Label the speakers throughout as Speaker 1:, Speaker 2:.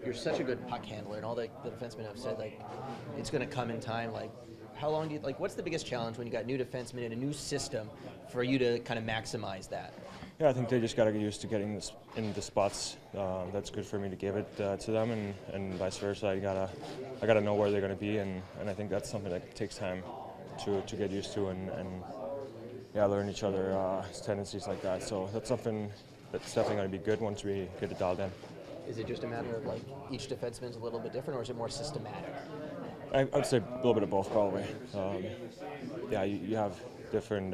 Speaker 1: you're such a good puck handler, and all the defensemen have said like it's going to come in time. Like, how long do you like? What's the biggest challenge when you got new defensemen in a new system for you to kind of maximize that?
Speaker 2: Yeah, I think they just got to get used to getting this in the spots that's good for me to give it to them, and vice versa. I gotta know where they're going to be, and I think that's something that takes time to get used to, and yeah, learn each other's tendencies like that. So that's something that's definitely going to be good once we get it dialed in.
Speaker 1: Is it just a matter of like each defenseman's a little bit different, or is it more systematic?
Speaker 2: I'd say a little bit of both, probably. Yeah, you have different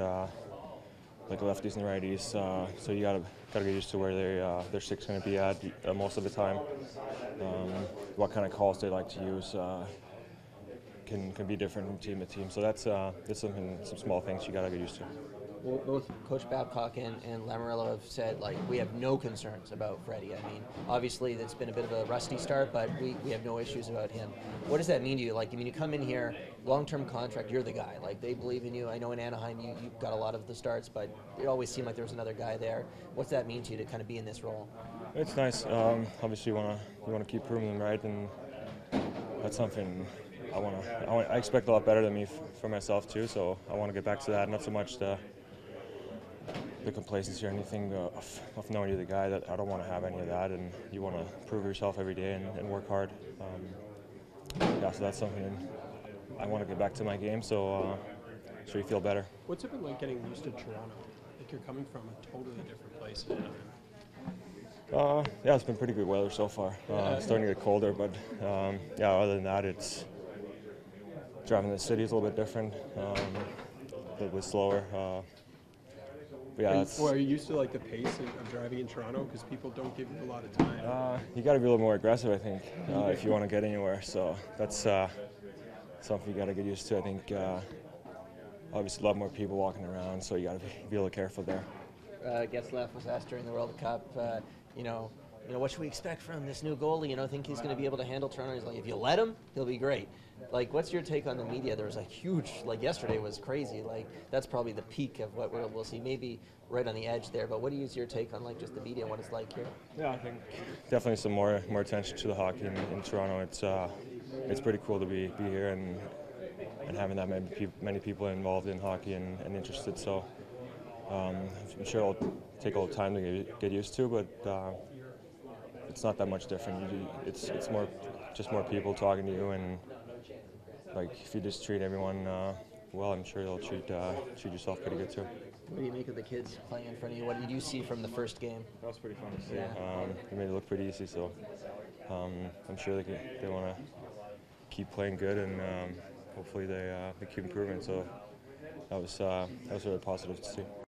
Speaker 2: like lefties and righties, so you gotta get used to where their stick's going to be at most of the time. What kind of calls they like to use can be different from team to team. So that's some small things you gotta get used to.
Speaker 1: Well, both Coach Babcock and Lamoriello have said, like, we have no concerns about Freddie. I mean, obviously, it's been a bit of a rusty start, but we have no issues about him. What does that mean to you? Like, I mean, you come in here, long-term contract, you're the guy. Like, they believe in you. I know in Anaheim you got a lot of the starts, but it always seemed like there was another guy there. What's that mean to you to kind of be in this role?
Speaker 2: It's nice. Obviously, you want to keep proving them right, and that's something I expect a lot better than me for myself too. So I want to get back to that. Not so much the complacency or anything of knowing you're the guy. That I don't want to have any of that, and you want to prove yourself every day and work hard. Yeah, so that's something I want to get back to my game, so you feel better.
Speaker 3: What's it been like getting used to Toronto? Like you're coming from a totally different place.
Speaker 2: Yeah, it's been pretty good weather so far. It's starting to get colder, but yeah, other than that, it's driving the city is a little bit different, a little bit slower. But yeah,
Speaker 3: are you used to like the pace of driving in Toronto? Because people don't give you a lot of time.
Speaker 2: You got to be a little more aggressive, I think, if you want to get anywhere. So that's something you got to get used to. I think obviously a lot more people walking around, so you got to be a little careful there.
Speaker 1: Getzlaf was asked during the World Cup, what should we expect from this new goalie? Think he's going to be able to handle Toronto? He's like, if you let him, he'll be great. Like, what's your take on the media? There was a huge, like yesterday was crazy. Like, that's probably the peak of what we'll see. Maybe right on the edge there. But what is your take on like just the media and what it's like here?
Speaker 2: Yeah, I think definitely some more attention to the hockey in Toronto. It's pretty cool to be here and having that many people involved in hockey and interested. So I'm sure it'll take a little time to get used to, but it's not that much different. It's just more people talking to you, and like if you just treat everyone well, I'm sure they'll treat yourself pretty good too.
Speaker 1: What do you make of the kids playing in front of you? What did you see from the first game?
Speaker 2: That was pretty fun to see.
Speaker 1: Yeah.
Speaker 2: They made it look pretty easy, so I'm sure they want to keep playing good, and hopefully they keep improving. So that was really positive to see.